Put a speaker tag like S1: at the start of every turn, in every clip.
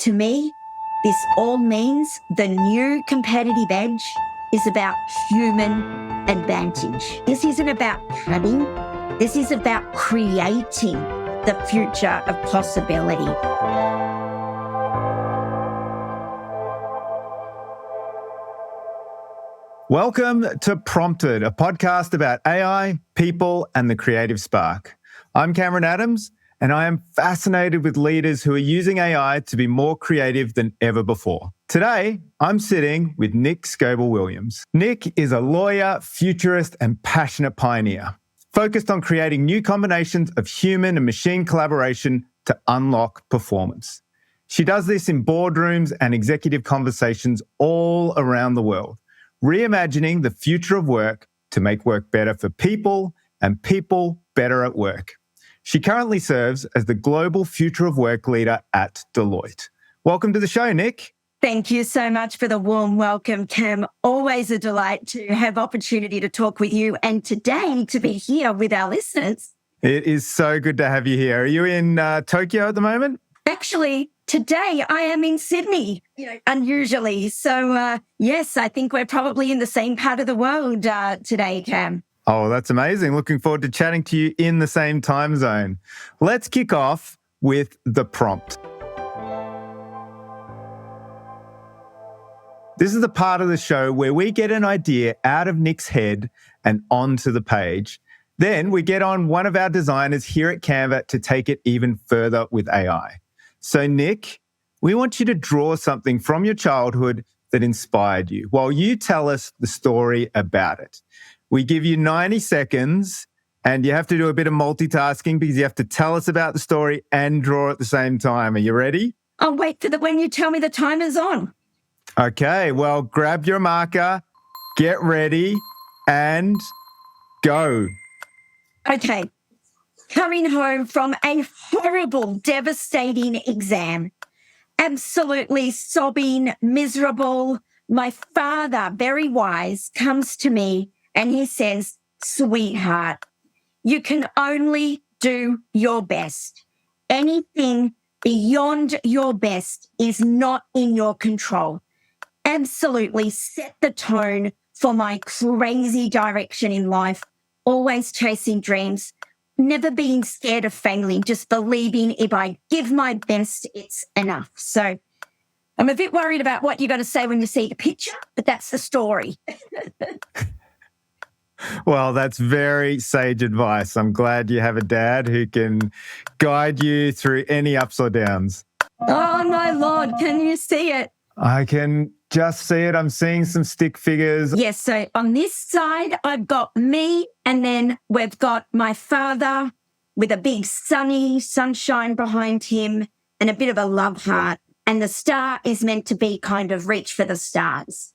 S1: To me, this all means the new competitive edge is about human advantage. This isn't about cutting. This is about creating the future of possibility.
S2: Welcome to Prompted, a podcast about AI, people, and the creative spark. I'm Cameron Adams, and I am fascinated with leaders who are using AI to be more creative than ever before. Today, I'm sitting with Nic Scoble-Williams. Nic is a lawyer, futurist, and passionate pioneer, focused on creating new combinations of human and machine collaboration to unlock performance. She does this in boardrooms and executive conversations all around the world, reimagining the future of work to make work better for people and people better at work. She currently serves as the Global Future of Work leader at Deloitte. Welcome to the show, Nic.
S1: Thank you so much for the warm welcome, Cam. Always a delight to have opportunity to talk with you and today to be here with our listeners.
S2: It is so good to have you here. Are you in Tokyo at the moment?
S1: Actually, today I am in Sydney, unusually. So yes, I think we're probably in the same part of the world today, Cam.
S2: Oh, that's amazing. Looking forward to chatting to you in the same time zone. Let's kick off with the prompt. This is the part of the show where we get an idea out of Nic's head and onto the page. Then we get on one of our designers here at Canva to take it even further with AI. So Nic, we want you to draw something from your childhood that inspired you while you tell us the story about it. We give you 90 seconds and you have to do a bit of multitasking because you have to tell us about the story and draw at the same time. Are you ready?
S1: I'll wait for when you tell me the timer's on.
S2: Okay, well, grab your marker, get ready, and go.
S1: Okay. Coming home from a horrible, devastating exam. Absolutely sobbing, miserable. My father, very wise, comes to me and he says, "Sweetheart, you can only do your best. Anything beyond your best is not in your control." Absolutely set the tone for my crazy direction in life, always chasing dreams, never being scared of failing, just believing if I give my best, it's enough. So I'm a bit worried about what you're going to say when you see the picture, but that's the story.
S2: Well, that's very sage advice. I'm glad you have a dad who can guide you through any ups or downs.
S1: Oh, my Lord, can you see it?
S2: I can just see it. I'm seeing some stick figures.
S1: Yes, so on this side, I've got me, and then we've got my father with a big sunshine behind him and a bit of a love heart. And the star is meant to be kind of reach for the stars.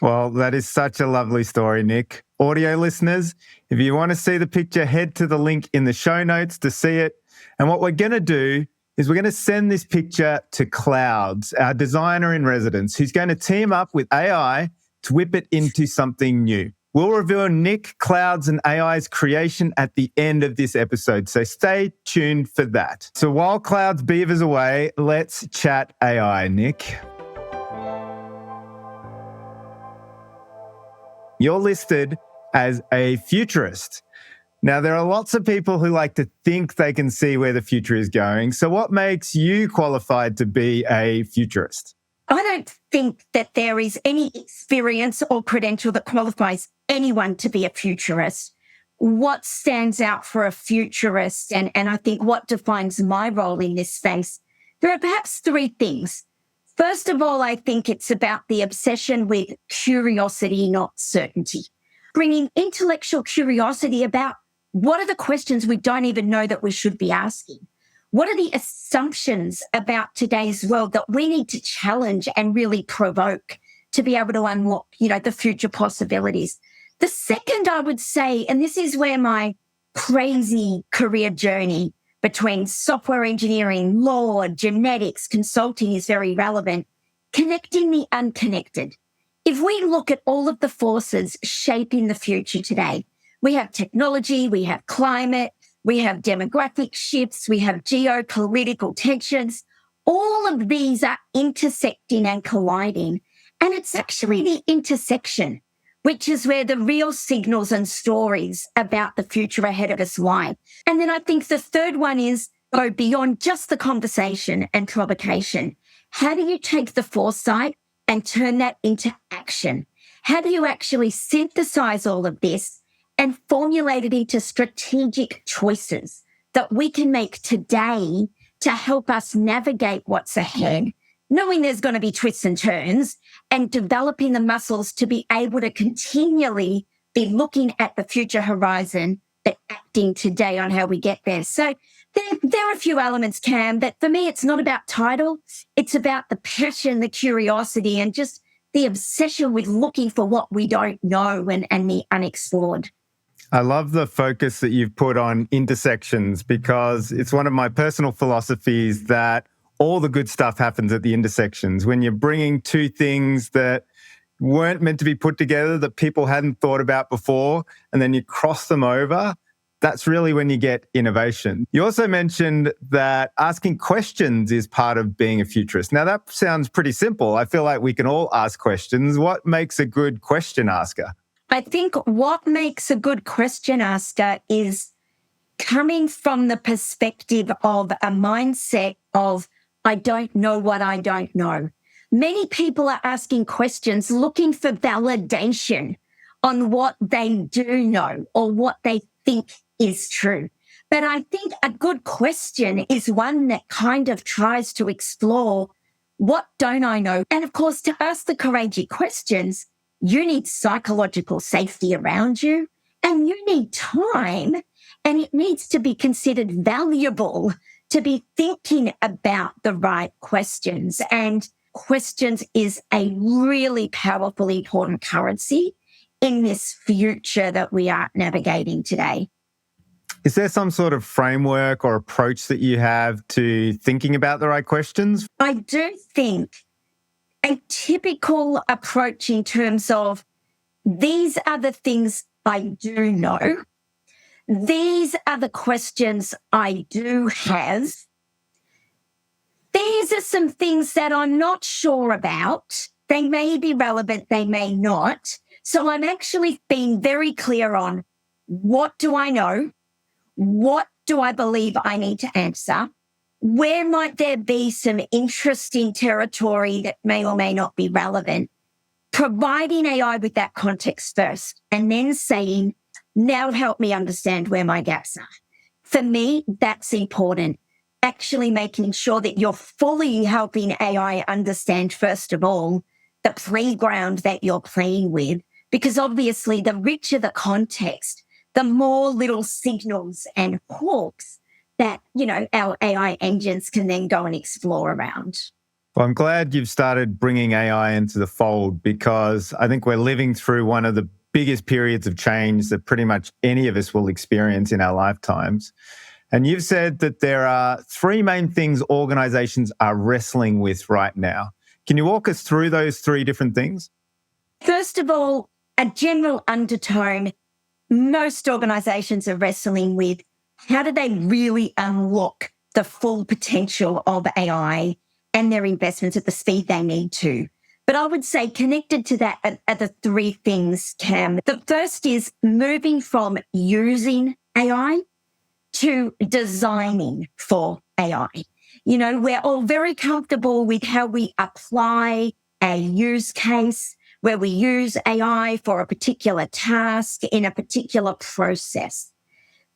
S2: Well, that is such a lovely story, Nic. Audio listeners, if you want to see the picture, head to the link in the show notes to see it. And what we're going to do is we're going to send this picture to Clouds, our designer in residence, who's going to team up with AI to whip it into something new. We'll reveal Nic, Clouds, and AI's creation at the end of this episode, so stay tuned for that. So while Clouds beavers away, let's chat AI, Nic. You're listed as a futurist. Now, there are lots of people who like to think they can see where the future is going. So what makes you qualified to be a futurist?
S1: I don't think that there is any experience or credential that qualifies anyone to be a futurist. What stands out for a futurist, and I think what defines my role in this space, there are perhaps three things. First of all, I think it's about the obsession with curiosity, not certainty. Bringing intellectual curiosity about what are the questions we don't even know that we should be asking? What are the assumptions about today's world that we need to challenge and really provoke to be able to unlock, the future possibilities? The second, I would say, and this is where my crazy career journey between software engineering, law, genetics, consulting is very relevant, connecting the unconnected. If we look at all of the forces shaping the future today, we have technology, we have climate, we have demographic shifts, we have geopolitical tensions, All of these are intersecting and colliding. And it's actually the intersection, which is where the real signals and stories about the future ahead of us lie. And then I think the third one is go beyond just the conversation and provocation. How do you take the foresight and turn that into action? How do you actually synthesize all of this and formulate it into strategic choices that we can make today to help us navigate what's ahead, knowing there's going to be twists and turns, and developing the muscles to be able to continually be looking at the future horizon, but acting today on how we get there. So there are a few elements, Cam, but for me, it's not about title. It's about the passion, the curiosity, and just the obsession with looking for what we don't know and the unexplored.
S2: I love the focus that you've put on intersections, because it's one of my personal philosophies that all the good stuff happens at the intersections. When you're bringing two things that weren't meant to be put together, that people hadn't thought about before, and then you cross them over, that's really when you get innovation. You also mentioned that asking questions is part of being a futurist. Now, that sounds pretty simple. I feel like we can all ask questions. What makes a good question asker?
S1: I think what makes a good question asker is coming from the perspective of a mindset of, I don't know what I don't know. Many people are asking questions looking for validation on what they do know or what they think is true. But I think a good question is one that kind of tries to explore, what don't I know? And of course, to ask the courageous questions, you need psychological safety around you, and you need time, and it needs to be considered valuable to be thinking about the right questions. And questions is a really powerful, important currency in this future that we are navigating today.
S2: Is there some sort of framework or approach that you have to thinking about the right questions?
S1: I do think a typical approach in terms of these are the things I do know. These are the questions I do have. These are some things that I'm not sure about. They may be relevant, they may not. So I'm actually being very clear on what do I know? What do I believe I need to answer? Where might there be some interesting territory that may or may not be relevant? Providing AI with that context first, and then saying, now help me understand where my gaps are. For me, that's important. Actually making sure that you're fully helping AI understand, first of all, the playground that you're playing with, because obviously the richer the context, the more little signals and hooks that, our AI engines can then go and explore around.
S2: Well, I'm glad you've started bringing AI into the fold, because I think we're living through one of the biggest periods of change that pretty much any of us will experience in our lifetimes. And you've said that there are three main things organizations are wrestling with right now. Can you walk us through those three different things?
S1: First of all, a general undertone most organizations are wrestling with: how do they really unlock the full potential of AI and their investments at the speed they need to? But I would say connected to that are the three things, Cam. The first is moving from using AI to designing for AI. We're all very comfortable with how we apply a use case, where we use AI for a particular task in a particular process.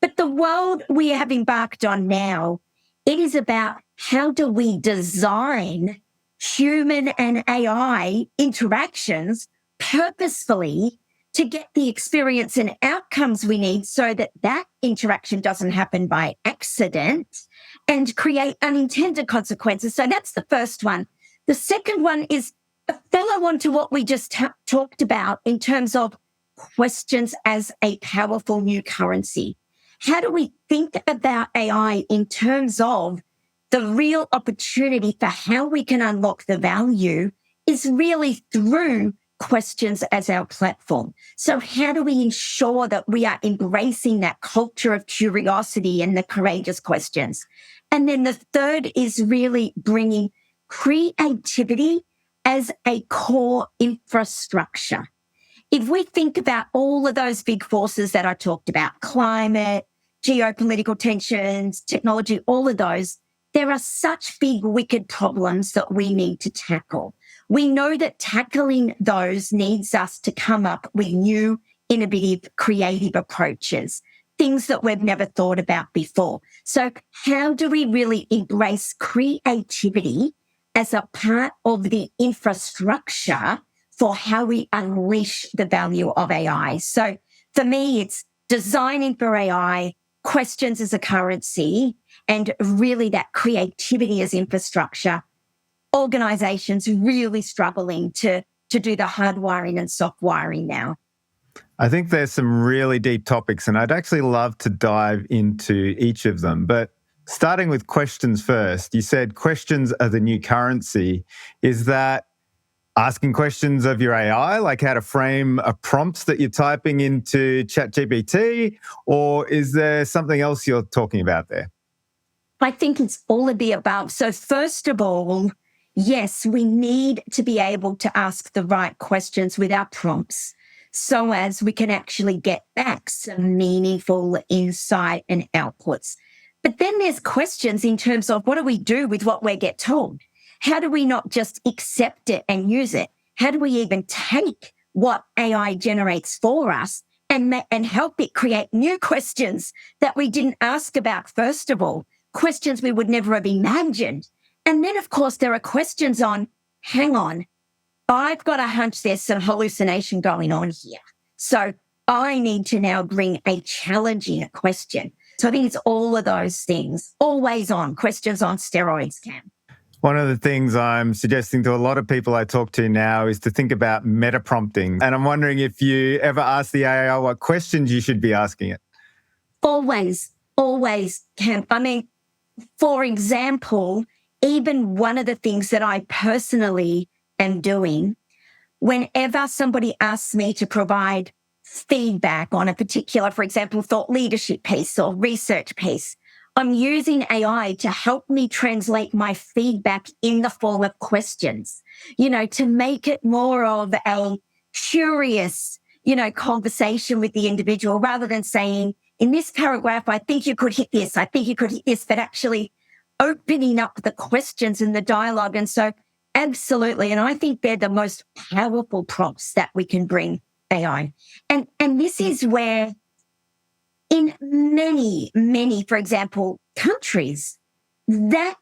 S1: But the world we have embarked on now, it is about how do we design human and AI interactions purposefully to get the experience and outcomes we need, so that that interaction doesn't happen by accident and create unintended consequences. So that's the first one. The second one is a follow-on to what we just talked about in terms of questions as a powerful new currency. How do we think about AI in terms of the real opportunity for how we can unlock the value is really through questions as our platform. So how do we ensure that we are embracing that culture of curiosity and the courageous questions? And then the third is really bringing creativity as a core infrastructure. If we think about all of those big forces that I talked about, climate, geopolitical tensions, technology, all of those, there are such big, wicked problems that we need to tackle. We know that tackling those needs us to come up with new, innovative, creative approaches, things that we've never thought about before. So how do we really embrace creativity as a part of the infrastructure for how we unleash the value of AI? So for me, it's designing for AI, questions as a currency, and really that creativity as infrastructure. Organizations really struggling to do the hardwiring and soft wiring now.
S2: I think there's some really deep topics, and I'd actually love to dive into each of them. But starting with questions first, you said questions are the new currency. Is that asking questions of your AI, like how to frame a prompt that you're typing into ChatGPT, or is there something else you're talking about there?
S1: I think it's all of the above. So first of all, yes, we need to be able to ask the right questions with our prompts so as we can actually get back some meaningful insight and outputs. But then there's questions in terms of what do we do with what we get told? How do we not just accept it and use it? How do we even take what AI generates for us and help it create new questions that we didn't ask about first of all, questions we would never have imagined? And then, of course, there are questions on, hang on, I've got a hunch there's some hallucination going on here. So I need to now bring a challenging question. So I think it's all of those things, always on, questions on steroids, Cam.
S2: One of the things I'm suggesting to a lot of people I talk to now is to think about meta prompting. And I'm wondering if you ever ask the AI what questions you should be asking it.
S1: Always, Cam. I mean, for example, even one of the things that I personally am doing, whenever somebody asks me to provide feedback on a particular, for example, thought leadership piece or research piece, I'm using AI to help me translate my feedback in the form of questions, to make it more of a curious, conversation with the individual rather than saying, in this paragraph, I think you could hit this, but actually opening up the questions and the dialogue. And so absolutely. And I think they're the most powerful prompts that we can bring AI. And this is where in many, for example, countries, that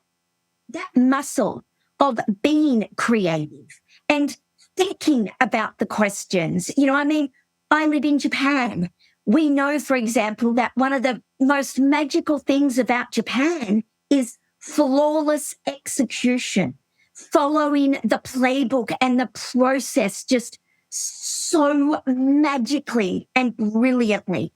S1: muscle of being creative and thinking about the questions, I live in Japan. We know, for example, that one of the most magical things about Japan is flawless execution, following the playbook and the process just so magically and brilliantly.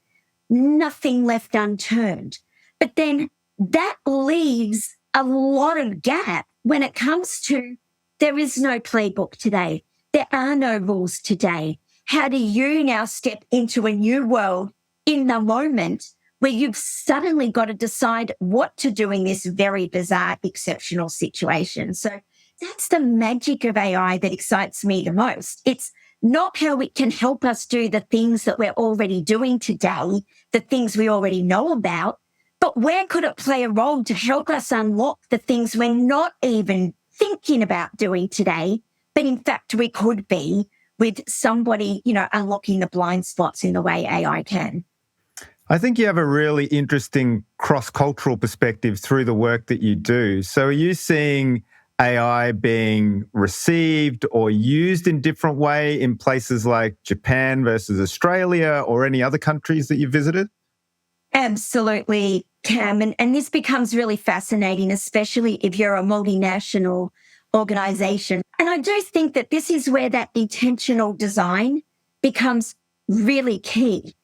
S1: Nothing left unturned. But then that leaves a lot of gap when it comes to there is no playbook today. There are no rules today. How do you now step into a new world in the moment where you've suddenly got to decide what to do in this very bizarre, exceptional situation? So that's the magic of AI that excites me the most. It's not how it can help us do the things that we're already doing today, the things we already know about, but where could it play a role to help us unlock the things we're not even thinking about doing today, but in fact we could be with somebody, unlocking the blind spots in the way AI can.
S2: I think you have a really interesting cross-cultural perspective through the work that you do. So are you seeing AI being received or used in different way in places like Japan versus Australia or any other countries that you visited?
S1: Absolutely, Cam. And this becomes really fascinating, especially if you're a multinational organization. And I do think that this is where that intentional design becomes really key,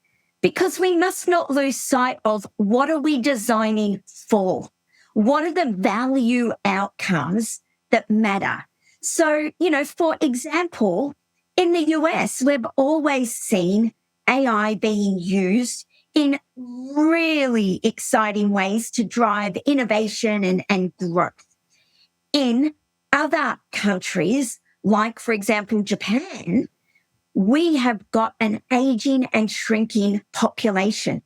S1: because we must not lose sight of what are we designing for? What are the value outcomes that matter? So, for example, in the US, we've always seen AI being used in really exciting ways to drive innovation and growth. In other countries, like, for example, Japan, we have got an aging and shrinking population.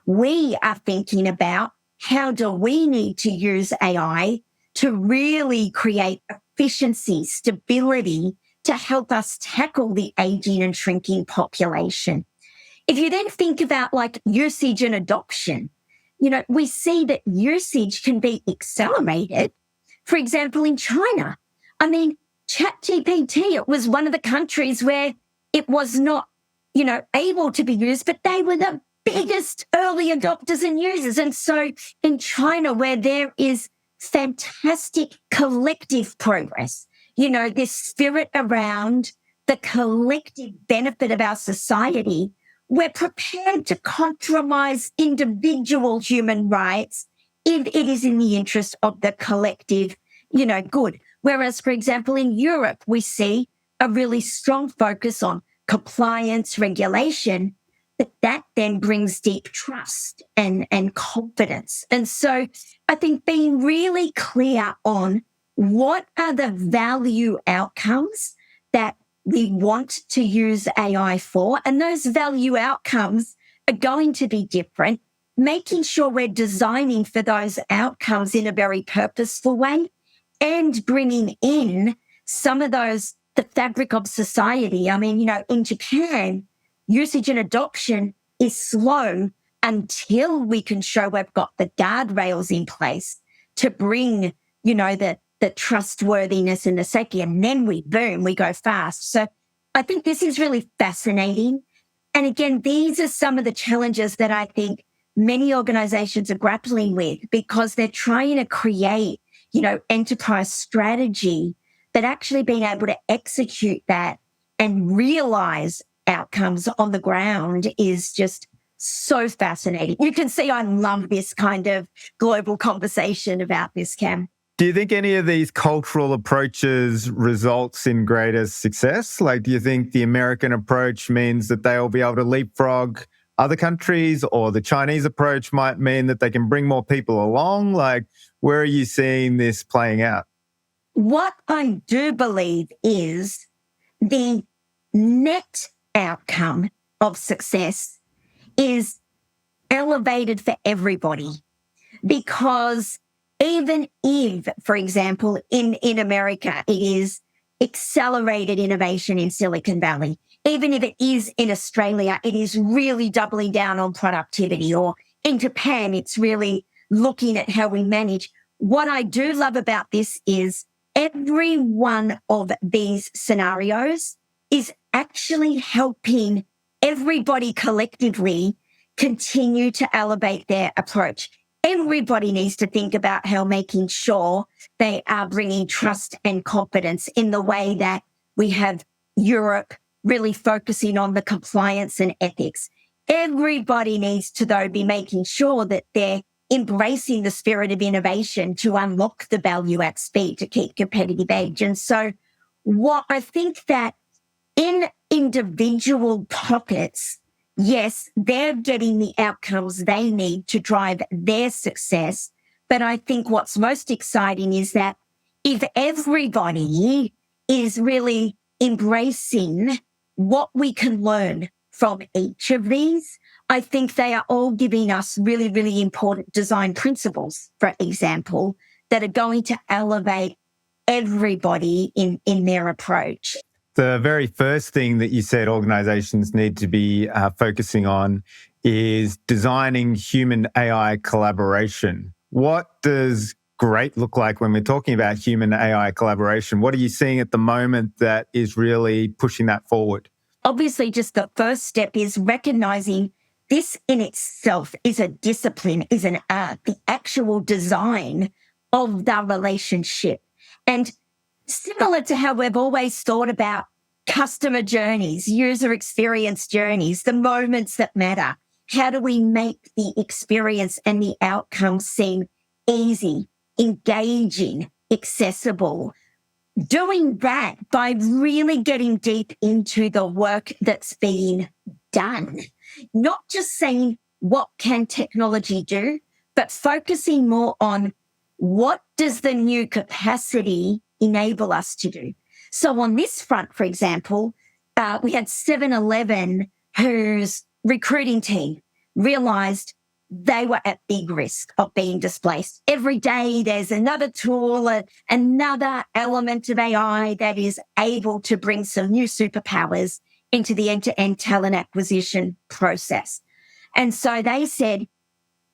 S1: We are thinking about how do we need to use AI to really create efficiency, stability to help us tackle the aging and shrinking population. If you then think about like usage and adoption, we see that usage can be accelerated. For example, in China, ChatGPT, it was one of the countries where it was not, able to be used, but they were the biggest early adopters and users. And so in China, where there is fantastic collective progress, this spirit around the collective benefit of our society, we're prepared to compromise individual human rights if it is in the interest of the collective, good. Whereas, for example, in Europe, we see a really strong focus on compliance, regulation, but that then brings deep trust and confidence. And so I think being really clear on what are the value outcomes that we want to use AI for, and those value outcomes are going to be different, making sure we're designing for those outcomes in a very purposeful way and bringing in some of those, the fabric of society. In Japan, usage and adoption is slow until we can show we've got the guardrails in place to bring, the trustworthiness and the safety, and then we go fast. So I think this is really fascinating. And again, these are some of the challenges that I think many organizations are grappling with, because they're trying to create, enterprise strategy, but actually being able to execute that and realize outcomes on the ground is just so fascinating. You can see I love this kind of global conversation about this, Cam.
S2: Do you think any of these cultural approaches results in greater success? Like, do you think the American approach means that they'll be able to leapfrog other countries, or the Chinese approach might mean that they can bring more people along? Like, where are you seeing this playing out?
S1: What I do believe is the net outcome of success is elevated for everybody, because even if, for example, in America, it is accelerated innovation in Silicon Valley, even if it is in Australia, it is really doubling down on productivity, or in Japan, it's really looking at how we manage. What I do love about this is every one of these scenarios is actually helping everybody collectively continue to elevate their approach. Everybody needs to think about how making sure they are bringing trust and confidence in the way that we have Europe really focusing on the compliance and ethics. Everybody needs to, though, be making sure that they're embracing the spirit of innovation to unlock the value at speed to keep competitive edge. And so what I think that in individual pockets, yes, they're getting the outcomes they need to drive their success. But I think what's most exciting is that if everybody is really embracing what we can learn from each of these, I think they are all giving us really, really important design principles, for example, that are going to elevate everybody in their approach.
S2: The very first thing that you said organizations need to be focusing on is designing human AI collaboration. What does great look like when we're talking about human AI collaboration? What are you seeing at the moment that is really pushing that forward?
S1: Obviously, just the first step is recognizing this in itself is a discipline, is an art, the actual design of the relationship. And similar to how we've always thought about customer journeys, user experience journeys, the moments that matter, how do we make the experience and the outcome seem easy, engaging, accessible? Doing that by really getting deep into the work that's being done, not just saying, what can technology do, but focusing more on what does the new capacity enable us to do. So on this front, for example, we had 7-Eleven, whose recruiting team realized they were at big risk of being displaced. Every day there's another tool, another element of AI that is able to bring some new superpowers into the end-to-end talent acquisition process. And so they said,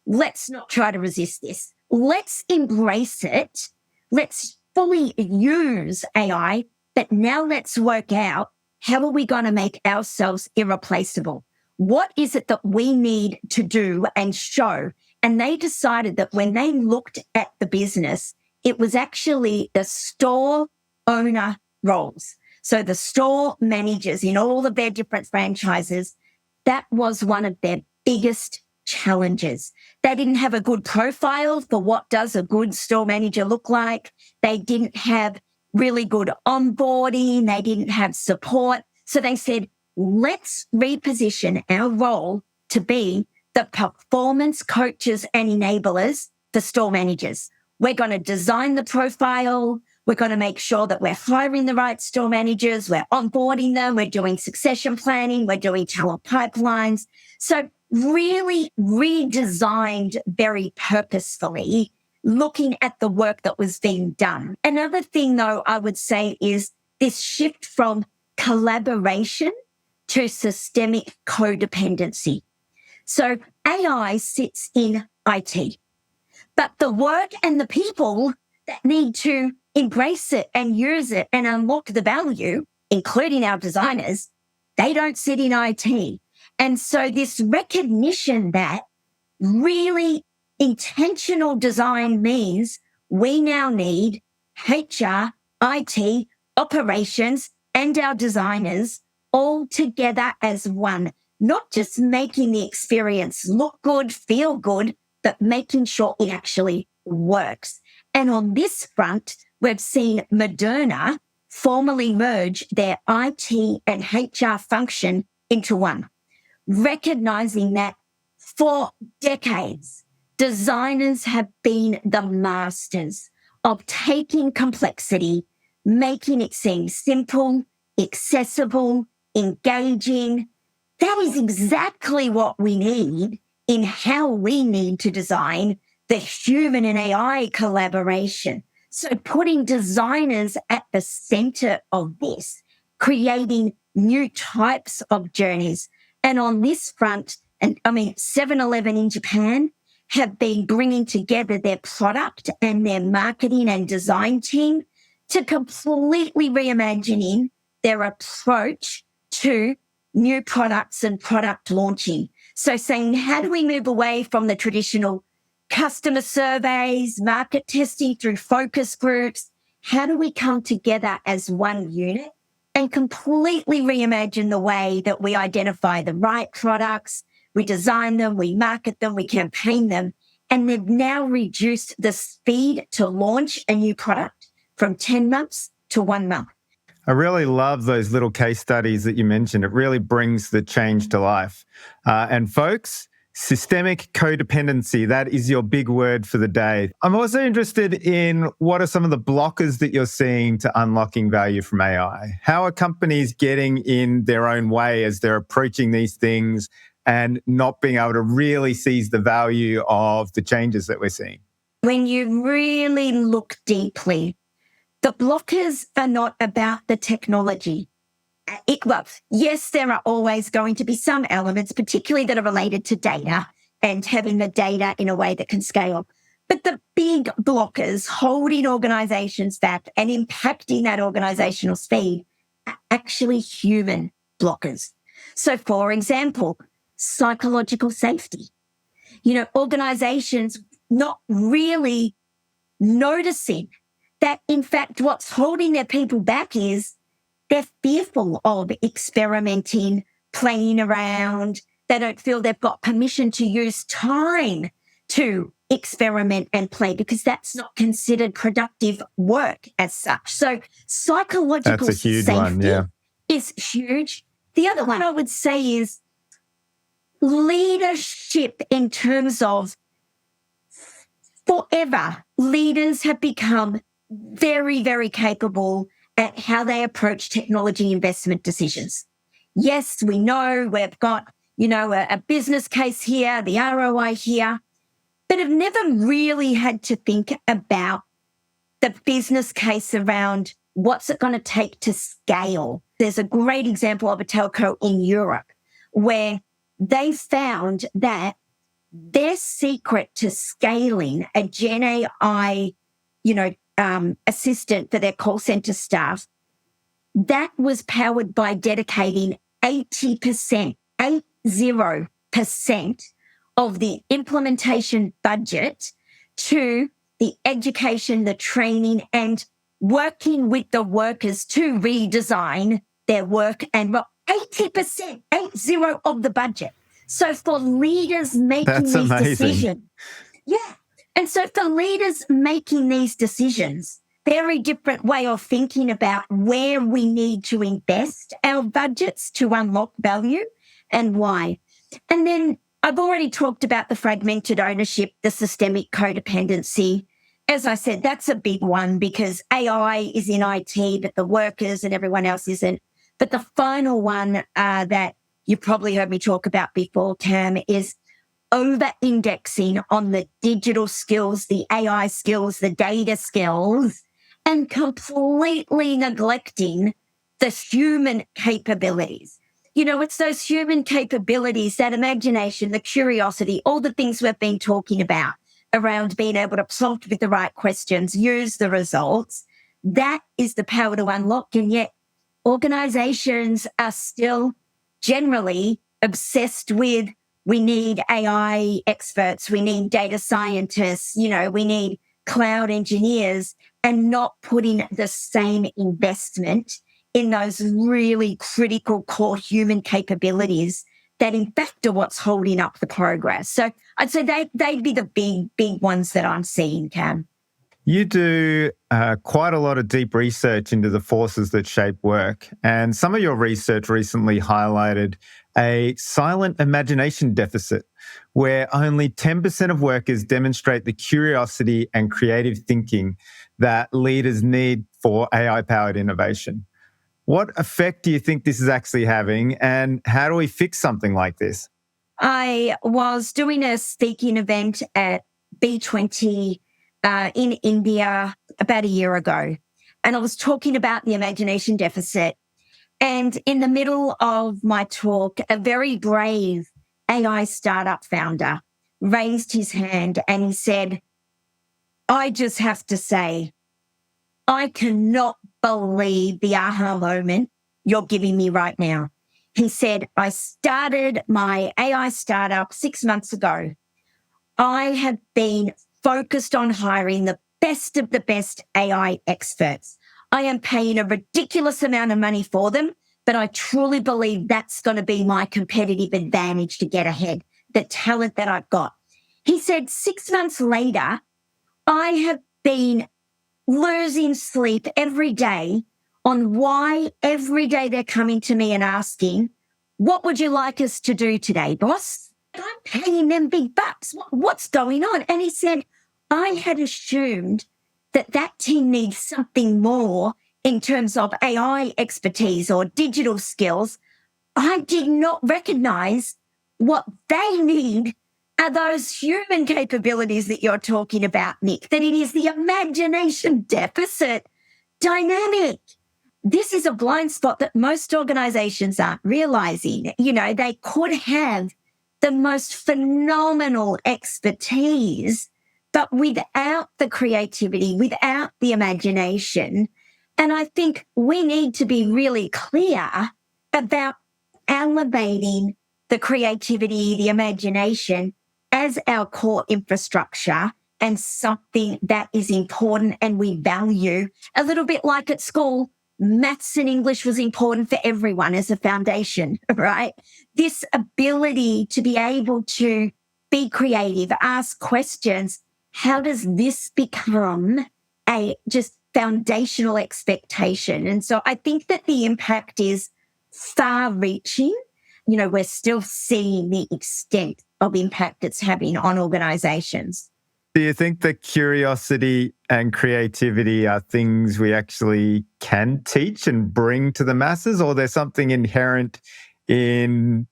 S1: let's not try to resist this. Let's embrace it. Let's fully use AI, but now let's work out, how are we going to make ourselves irreplaceable? What is it that we need to do and show? And they decided that when they looked at the business, it was actually the store owner roles. So the store managers in all of their different franchises, that was one of their biggest challenges. They didn't have a good profile for what does a good store manager look like. They didn't have really good onboarding. They didn't have support. So they said, let's reposition our role to be the performance coaches and enablers for store managers. We're going to design the profile. We're going to make sure that we're hiring the right store managers. We're onboarding them. We're doing succession planning. We're doing talent pipelines. So really redesigned very purposefully, looking at the work that was being done. Another thing, though, I would say is this shift from collaboration to systemic codependency. So AI sits in IT, but the work and the people that need to embrace it and use it and unlock the value, including our designers, they don't sit in IT. And so this recognition that really intentional design means we now need HR, IT, operations, and our designers all together as one, not just making the experience look good, feel good, but making sure it actually works. And on this front, we've seen Moderna formally merge their IT and HR function into one, recognizing that for decades, designers have been the masters of taking complexity, making it seem simple, accessible, engaging. That is exactly what we need in how we need to design the human and AI collaboration. So putting designers at the center of this, creating new types of journeys. And on this front, 7-Eleven in Japan have been bringing together their product and their marketing and design team to completely reimagining their approach to new products and product launching. So saying, how do we move away from the traditional customer surveys, market testing through focus groups? How do we come together as one unit and completely reimagine the way that we identify the right products, we design them, we market them, we campaign them, and they've now reduced the speed to launch a new product from 10 months to 1 month.
S2: I really love those little case studies that you mentioned. It really brings the change to life. And folks, systemic codependency, that is your big word for the day. I'm also interested in what are some of the blockers that you're seeing to unlocking value from AI? How are companies getting in their own way as they're approaching these things and not being able to really seize the value of the changes that we're seeing?
S1: When you really look deeply, the blockers are not about the technology. Yes, there are always going to be some elements, particularly that are related to data and having the data in a way that can scale. But the big blockers holding organizations back and impacting that organizational speed are actually human blockers. So, for example, psychological safety. Organizations not really noticing that, in fact, what's holding their people back is they're fearful of experimenting, playing around. They don't feel they've got permission to use time to experiment and play because that's not considered productive work as such. So psychological safety is huge. The other one I would say is leadership in terms of forever, leaders have become very, very capable at how they approach technology investment decisions. Yes, we know we've got, a business case here, the ROI here, but have never really had to think about the business case around what's it going to take to scale. There's a great example of a telco in Europe where they found that their secret to scaling a Gen AI, assistant for their call center staff, that was powered by dedicating 80% of the implementation budget to the education, the training, and working with the workers to redesign their work, and 80% of the budget. So for leaders making these decisions, and so for leaders making these decisions, very different way of thinking about where we need to invest our budgets to unlock value and why. And then I've already talked about the fragmented ownership, the systemic codependency. As I said, that's a big one because AI is in IT, but the workers and everyone else isn't. But the final one that you've probably heard me talk about before, Cam, is over-indexing on the digital skills, the AI skills, the data skills, and completely neglecting the human capabilities. It's those human capabilities, that imagination, the curiosity, all the things we've been talking about around being able to prompt with the right questions, use the results. That is the power to unlock. And yet organizations are still generally obsessed with, we need AI experts, we need data scientists, we need cloud engineers, and not putting the same investment in those really critical core human capabilities that in fact are what's holding up the progress. So I'd say they'd be the big ones that I'm seeing, Cam.
S2: You do quite a lot of deep research into the forces that shape work. And some of your research recently highlighted a silent imagination deficit, where only 10% of workers demonstrate the curiosity and creative thinking that leaders need for AI-powered innovation. What effect do you think this is actually having, and how do we fix something like this?
S1: I was doing a speaking event at B20 in India about a year ago, and I was talking about the imagination deficit. And in the middle of my talk, a very brave AI startup founder raised his hand and he said, I just have to say, I cannot believe the aha moment you're giving me right now. He said, I started my AI startup 6 months ago. I have been focused on hiring the best of the best AI experts. I am paying a ridiculous amount of money for them, but I truly believe that's going to be my competitive advantage to get ahead, the talent that I've got. He said 6 months later, I have been losing sleep every day on why every day they're coming to me and asking, what would you like us to do today, boss? I'm paying them big bucks. What's going on? And he said, I had assumed that team needs something more in terms of AI expertise or digital skills. I did not recognize what they need are those human capabilities that you're talking about, Nick, that it is the imagination deficit dynamic. This is a blind spot that most organizations aren't realizing. They could have the most phenomenal expertise, but without the creativity, without the imagination. And I think we need to be really clear about elevating the creativity, the imagination as our core infrastructure and something that is important and we value. A little bit like at school, maths and English was important for everyone as a foundation, right? This ability to be able to be creative, ask questions, how does this become a just foundational expectation? And so I think that the impact is far reaching. we're still seeing the extent of impact it's having on organizations.
S2: Do you think that curiosity and creativity are things we actually can teach and bring to the masses, or there's something inherent in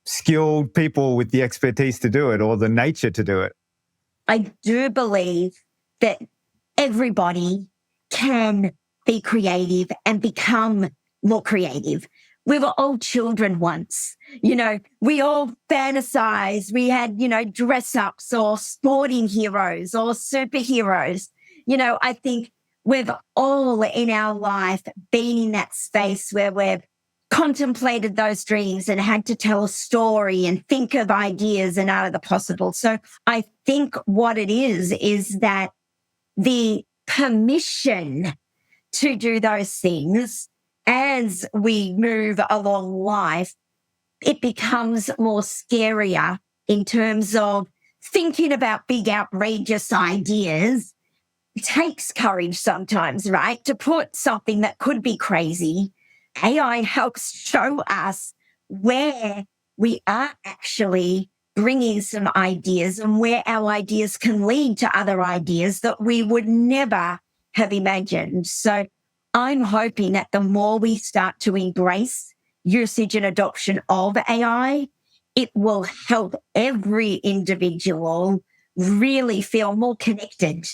S2: skilled people with the expertise to do it or the nature to do it?
S1: I do believe that everybody can be creative and become more creative. We were all children once. We all fantasized. We had, dress ups or sporting heroes or superheroes. I think we've all in our life been in that space where we've contemplated those dreams and had to tell a story and think of ideas and out of the possible. So I think what it is that the permission to do those things as we move along life, it becomes more scarier in terms of thinking about big, outrageous ideas. It takes courage sometimes, right? To put something that could be crazy. AI helps show us where we are actually bringing some ideas and where our ideas can lead to other ideas that we would never have imagined. So I'm hoping that the more we start to embrace usage and adoption of AI, it will help every individual really feel more connected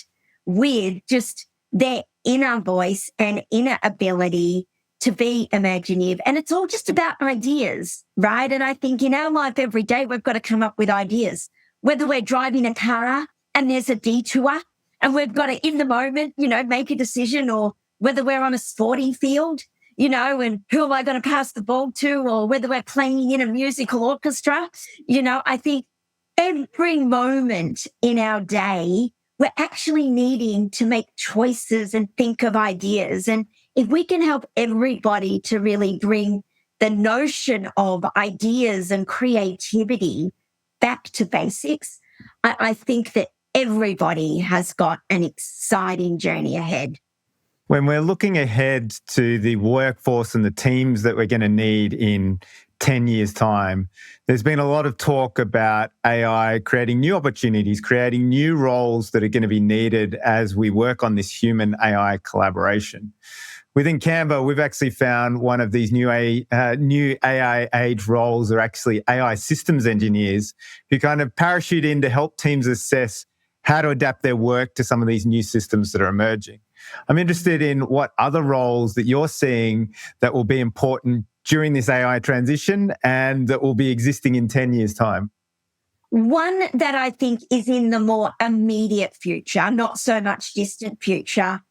S1: with just their inner voice and inner ability to be imaginative. And it's all just about ideas, right? And I think in our life every day, we've got to come up with ideas, whether we're driving a car and there's a detour and we've got to, in the moment, make a decision, or whether we're on a sporting field, and who am I going to pass the ball to, or whether we're playing in a musical orchestra. I think every moment in our day, we're actually needing to make choices and think of ideas. And if we can help everybody to really bring the notion of ideas and creativity back to basics, I think that everybody has got an exciting journey ahead.
S2: When we're looking ahead to the workforce and the teams that we're going to need in 10 years' time, there's been a lot of talk about AI creating new opportunities, creating new roles that are going to be needed as we work on this human-AI collaboration. Within Canva, we've actually found one of these new AI age roles are actually AI systems engineers who kind of parachute in to help teams assess how to adapt their work to some of these new systems that are emerging. I'm interested in what other roles that you're seeing that will be important during this AI transition and that will be existing in 10 years' time.
S1: One that I think is in the more immediate future, not so much distant future,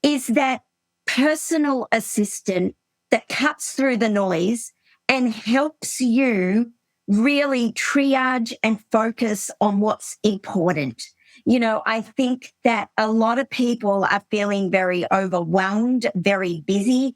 S1: is that personal assistant that cuts through the noise and helps you really triage and focus on what's important. I think that a lot of people are feeling very overwhelmed, very busy.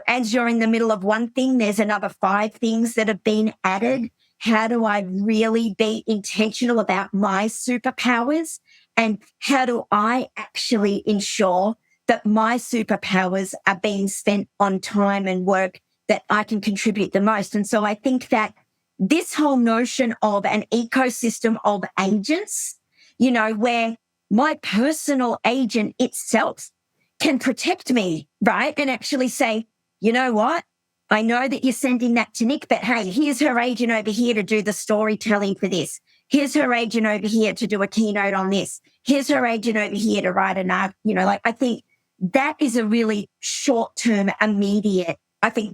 S1: As you're in the middle of one thing, there's another 5 things that have been added. How do I really be intentional about my superpowers? And how do I actually ensure that my superpowers are being spent on time and work that I can contribute the most? And so I think that this whole notion of an ecosystem of agents, where my personal agent itself can protect me, right? And actually say, you know what? I know that you're sending that to Nic, but hey, here's her agent over here to do the storytelling for this. Here's her agent over here to do a keynote on this. Here's her agent over here to write an article. I think that is a really short-term, immediate,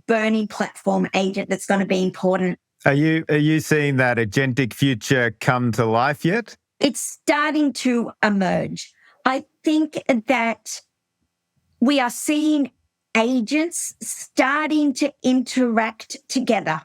S1: burning platform agent that's going to be important.
S2: Are you seeing that agentic future come to life yet?
S1: It's starting to emerge. I think that we are seeing agents starting to interact together.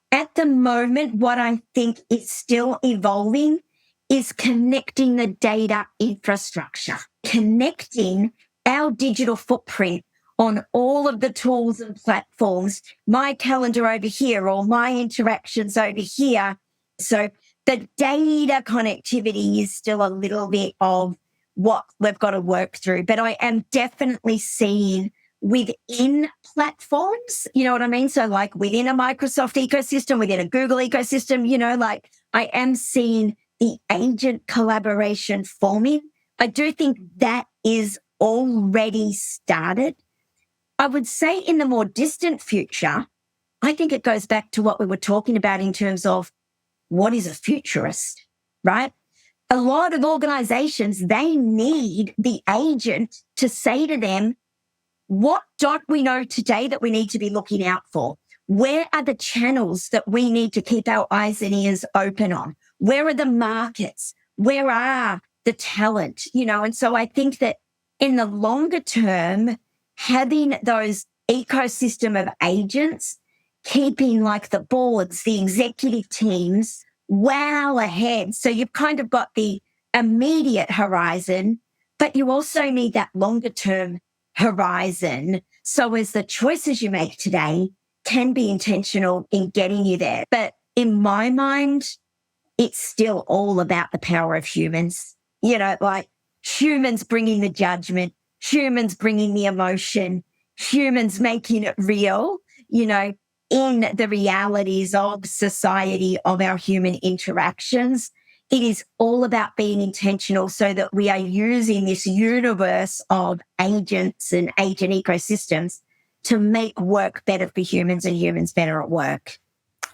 S1: At the moment, what I think is still evolving is connecting the data infrastructure, connecting our digital footprint on all of the tools and platforms, my calendar over here or my interactions over here. So the data connectivity is still a little bit of what we've got to work through, but I am definitely seeing within platforms. You know what I mean? So like within a Microsoft ecosystem, within a Google ecosystem, like I am seeing the agent collaboration forming. I do think that is already started. I would say in the more distant future, I think it goes back to what we were talking about in terms of what is a futurist, right? A lot of organizations, they need the agent to say to them, what don't we know today that we need to be looking out for? Where are the channels that we need to keep our eyes and ears open on? Where are the markets? Where are the talent? And so I think that in the longer term, having those ecosystem of agents, keeping like the boards, the executive teams well ahead. So you've kind of got the immediate horizon, but you also need that longer term horizon. So as the choices you make today can be intentional in getting you there. But in my mind, it's still all about the power of humans, like humans bringing the judgment, humans bringing the emotion, humans making it real, in the realities of society, of our human interactions. It is all about being intentional so that we are using this universe of agents and agent ecosystems to make work better for humans and humans better at work.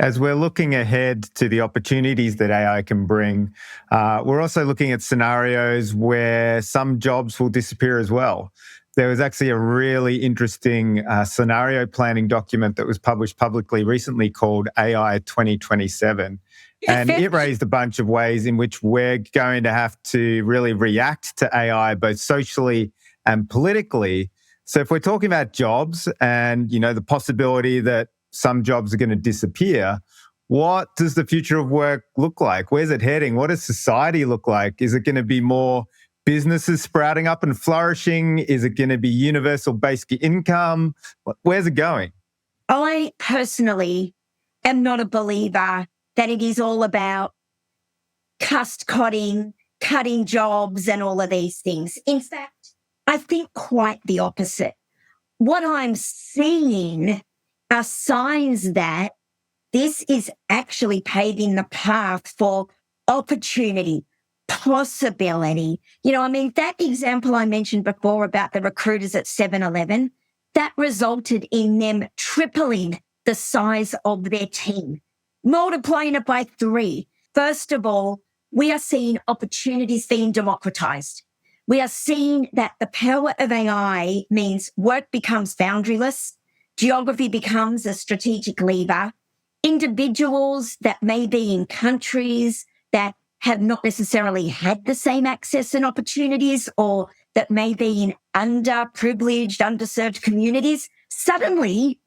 S2: As we're looking ahead to the opportunities that AI can bring, we're also looking at scenarios where some jobs will disappear as well. There was actually a really interesting scenario planning document that was published publicly recently called AI 2027. And it raised a bunch of ways in which we're going to have to really react to AI, both socially and politically. So if we're talking about jobs and, the possibility that some jobs are going to disappear, what does the future of work look like? Where's it heading? What does society look like? Is it going to be more businesses sprouting up and flourishing? Is it going to be universal basic income? Where's it going?
S1: I personally am not a believer that it is all about cutting jobs and all of these things. In fact, I think quite the opposite. What I'm seeing are signs that this is actually paving the path for opportunity, possibility. That example I mentioned before about the recruiters at 7-Eleven, that resulted in them tripling the size of their team, multiplying it by 3. First of all, we are seeing opportunities being democratized. We are seeing that the power of AI means work becomes boundaryless, geography becomes a strategic lever. Individuals that may be in countries that have not necessarily had the same access and opportunities, or that may be in underprivileged, underserved communities, suddenly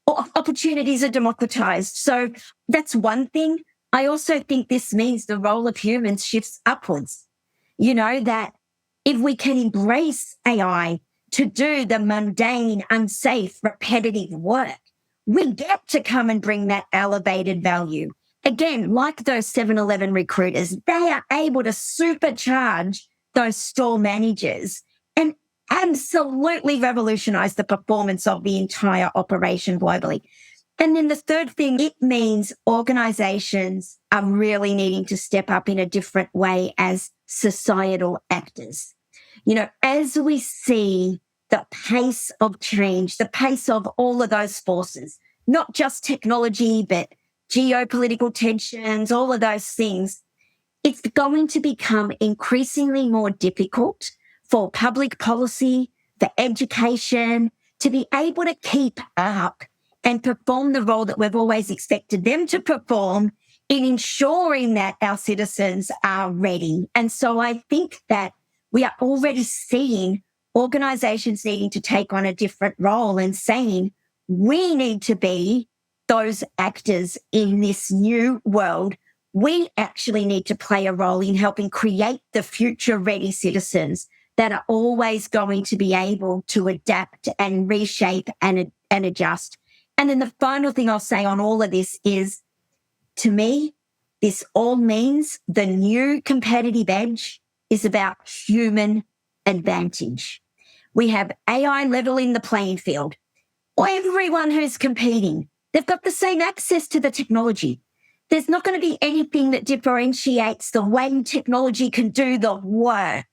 S1: opportunities are democratized. So that's one thing. I also think this means the role of humans shifts upwards. That if we can embrace AI to do the mundane, unsafe, repetitive work, we get to come and bring that elevated value. Again, like those 7-Eleven recruiters, they are able to supercharge those store managers and absolutely revolutionize the performance of the entire operation globally. And then the third thing, it means organizations are really needing to step up in a different way as societal actors. As we see the pace of change, the pace of all of those forces, not just technology, but geopolitical tensions, all of those things, it's going to become increasingly more difficult for public policy, for education, to be able to keep up and perform the role that we've always expected them to perform in ensuring that our citizens are ready. And so I think that we are already seeing organizations needing to take on a different role and saying, we need to be those actors in this new world. We actually need to play a role in helping create the future-ready citizens that are always going to be able to adapt and reshape and adjust. And then the final thing I'll say on all of this is, to me, this all means the new competitive edge is about human advantage. We have AI leveling the playing field. Everyone who's competing, they've got the same access to the technology. There's not going to be anything that differentiates the way technology can do the work.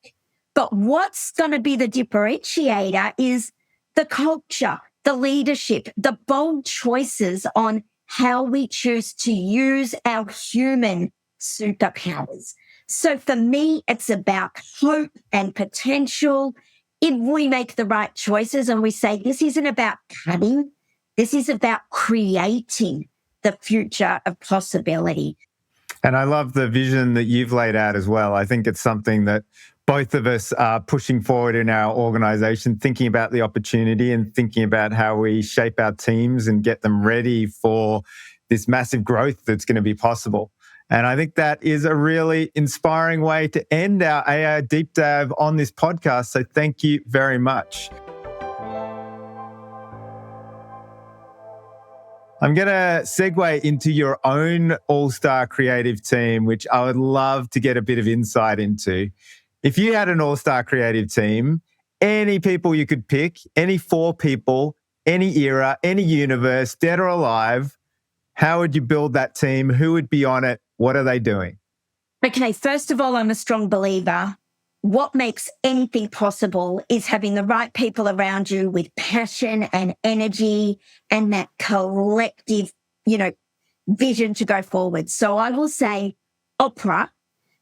S1: But what's going to be the differentiator is the culture, the leadership, the bold choices on how we choose to use our human superpowers. So for me, it's about hope and potential. If we make the right choices and we say, this isn't about cutting, this is about creating the future of possibility.
S2: And I love the vision that you've laid out as well. I think it's something that both of us are pushing forward in our organization, thinking about the opportunity and thinking about how we shape our teams and get them ready for this massive growth that's going to be possible. And I think that is a really inspiring way to end our AI deep dive on this podcast. So thank you very much. I'm going to segue into your own all-star creative team, which I would love to get a bit of insight into. If you had an all-star creative team, any people you could pick, any 4 people, any era, any universe, dead or alive, how would you build that team? Who would be on it? What are they doing?
S1: Okay, first of all, I'm a strong believer. What makes anything possible is having the right people around you with passion and energy and that collective, vision to go forward. So I will say Oprah,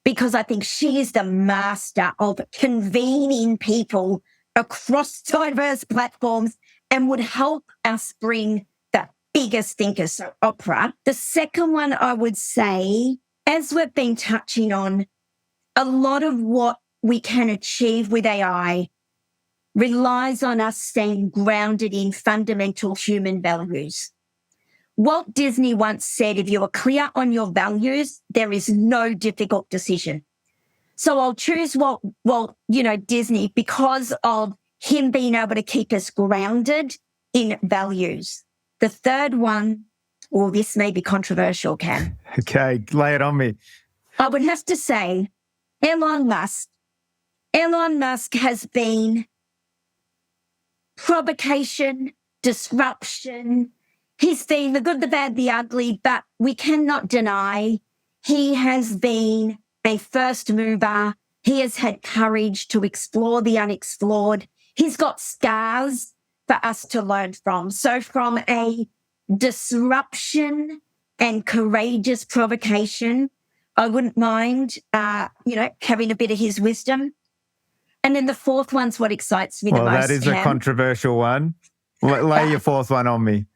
S1: because I think she is the master of convening people across diverse platforms and would help us bring the biggest thinkers. So Oprah. The second one I would say, as we've been touching on, a lot of what we can achieve with AI relies on us staying grounded in fundamental human values. Walt Disney once said, if you are clear on your values, there is no difficult decision. So I'll choose Walt, Disney because of him being able to keep us grounded in values. The third one, this may be controversial, Cam.
S2: Okay, lay it on me.
S1: I would have to say Elon Musk. Elon Musk has been provocation, disruption. He's been the good, the bad, the ugly, but we cannot deny he has been a first mover. He has had courage to explore the unexplored. He's got scars for us to learn from. So from a disruption and courageous provocation, I wouldn't mind, having a bit of his wisdom. And then the fourth one's what excites me the most.
S2: Well, that is a controversial one. Lay your fourth one on me.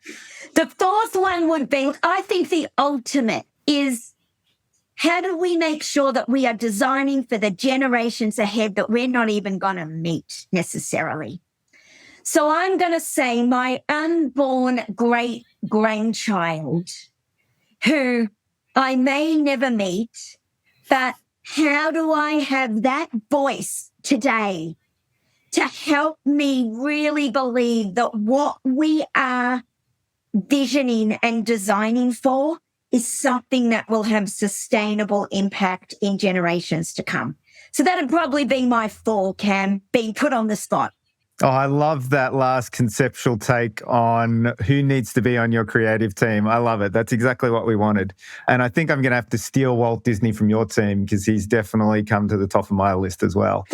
S1: The fourth one would be, I think the ultimate is, how do we make sure that we are designing for the generations ahead that we're not even going to meet necessarily? So I'm going to say my unborn great-grandchild, who I may never meet, but how do I have that voice today to help me really believe that what we are visioning and designing for is something that will have sustainable impact in generations to come? So that'd probably be my 4, Cam, being put on the spot.
S2: Oh, I love that last conceptual take on who needs to be on your creative team. I love it. That's exactly what we wanted. And I think I'm going to have to steal Walt Disney from your team because he's definitely come to the top of my list as well.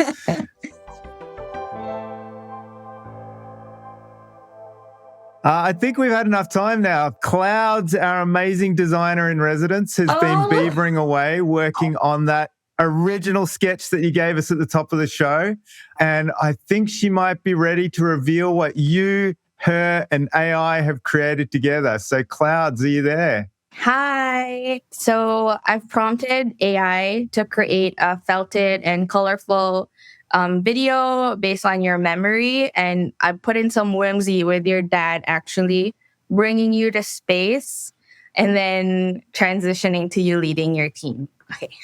S2: I think we've had enough time now. Clouds, our amazing designer in residence, has been beavering away working on that original sketch that you gave us at the top of the show. And I think she might be ready to reveal what you, her, and AI have created together. So Clouds, are you there?
S3: Hi. So I've prompted AI to create a felted and colorful video based on your memory. And I put in some whimsy with your dad actually bringing you to space and then transitioning to you leading your team. Okay.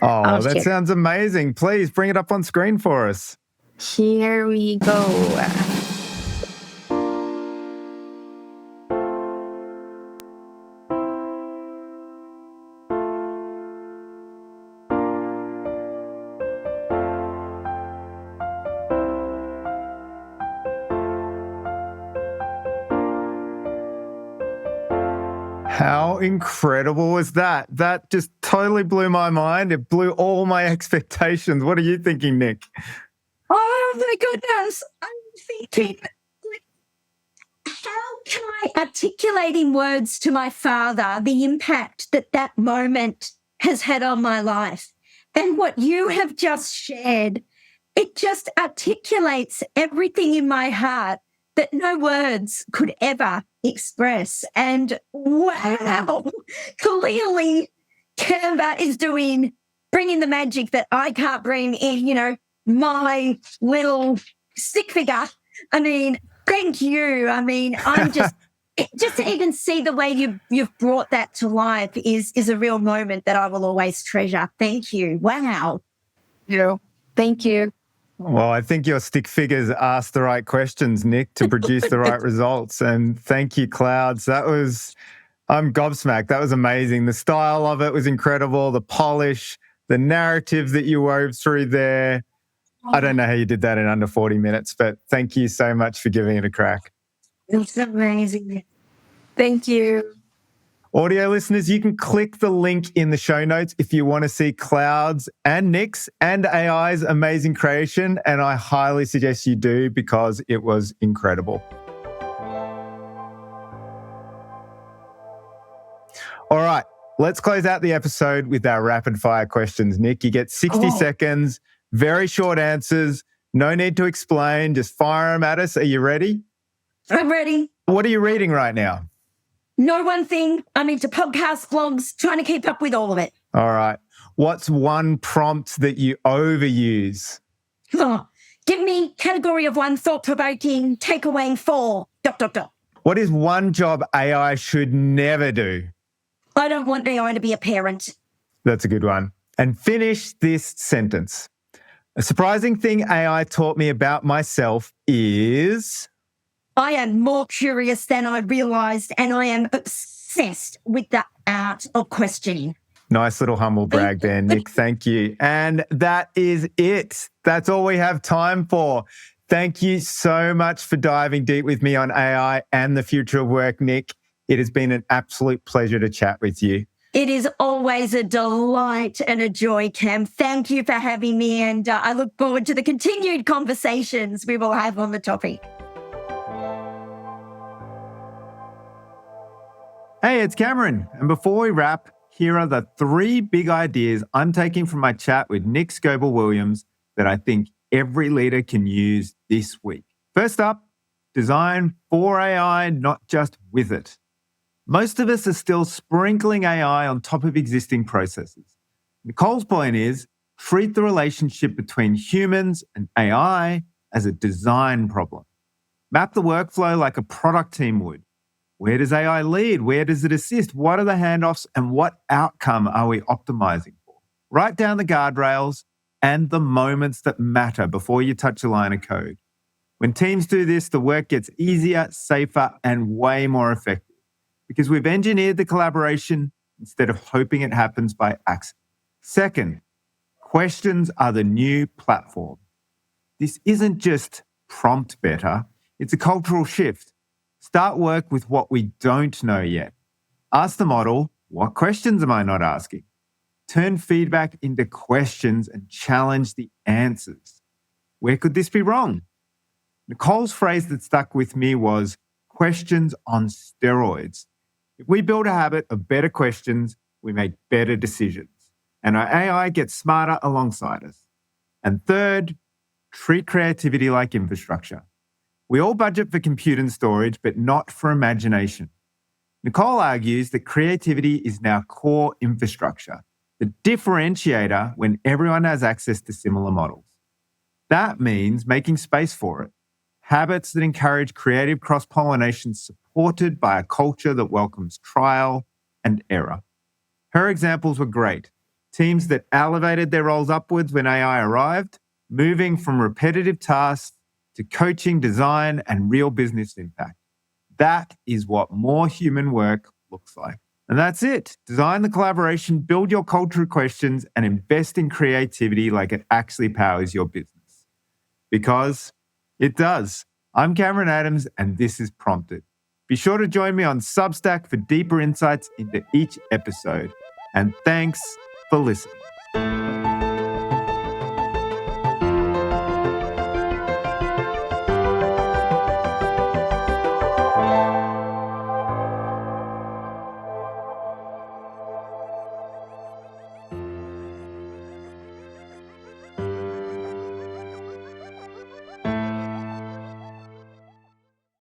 S2: Oh, that sounds amazing. Please bring it up on screen for us.
S3: Here we go.
S2: How incredible was that? That just totally blew my mind. It blew all my expectations. What are you thinking, Nic?
S1: Oh my goodness. I'm thinking, how can I articulate in words to my father the impact that that moment has had on my life? And what you have just shared, it just articulates everything in my heart that no words could ever express. And wow, clearly Canva is bringing the magic that I can't bring in, my little stick figure. I mean, thank you. I mean, I'm just to even see the way you've brought that to life is a real moment that I will always treasure. Thank you. Wow.
S3: Thank you.
S2: Well, I think your stick figures asked the right questions, Nic, to produce the right results. And thank you, Clouds. I'm gobsmacked. That was amazing. The style of it was incredible. The polish, the narrative that you wove through there. I don't know how you did that in under 40 minutes, but thank you so much for giving it a crack.
S1: It's amazing.
S3: Thank you.
S2: Audio listeners, you can click the link in the show notes if you want to see Clouds and Nic's and AI's amazing creation. And I highly suggest you do because it was incredible. All right, let's close out the episode with our rapid fire questions. Nic, you get 60 seconds, very short answers, no need to explain, just fire them at us. Are you ready?
S1: I'm ready.
S2: What are you reading right now?
S1: No one thing. I'm into podcasts, blogs, trying to keep up with all of it.
S2: All right. What's one prompt that you overuse?
S1: Give me category of 1, thought-provoking, takeaway 4, ...
S2: What is one job AI should never do?
S1: I don't want AI to be a parent.
S2: That's a good one. And finish this sentence. A surprising thing AI taught me about myself is...
S1: I am more curious than I realised, and I am obsessed with the art of questioning.
S2: Nice little humble brag there, Nic. Thank you. And that is it. That's all we have time for. Thank you so much for diving deep with me on AI and the future of work, Nic. It has been an absolute pleasure to chat with you.
S1: It is always a delight and a joy, Cam. Thank you for having me, and I look forward to the continued conversations we will have on the topic.
S2: Hey, it's Cameron. And before we wrap, here are the 3 big ideas I'm taking from my chat with Nic Scoble-Williams that I think every leader can use this week. First up, design for AI, not just with it. Most of us are still sprinkling AI on top of existing processes. Nicole's point is, treat the relationship between humans and AI as a design problem. Map the workflow like a product team would. Where does AI lead? Where does it assist? What are the handoffs and what outcome are we optimizing for? Write down the guardrails and the moments that matter before you touch a line of code. When teams do this, the work gets easier, safer, and way more effective because we've engineered the collaboration instead of hoping it happens by accident. Second, questions are the new platform. This isn't just prompt better, it's a cultural shift. Start work with what we don't know yet. Ask the model, what questions am I not asking? Turn feedback into questions and challenge the answers. Where could this be wrong? Nicole's phrase that stuck with me was questions on steroids. If we build a habit of better questions, we make better decisions. And our AI gets smarter alongside us. And third, treat creativity like infrastructure. We all budget for compute and storage, but not for imagination. Nicole argues that creativity is now core infrastructure, the differentiator when everyone has access to similar models. That means making space for it. Habits that encourage creative cross-pollination supported by a culture that welcomes trial and error. Her examples were great. Teams that elevated their roles upwards when AI arrived, moving from repetitive tasks to coaching, design, and real business impact. That is what more human work looks like. And that's it. Design the collaboration, build your culture questions, and invest in creativity like it actually powers your business. Because it does. I'm Cameron Adams, and this is Prompted. Be sure to join me on Substack for deeper insights into each episode. And thanks for listening.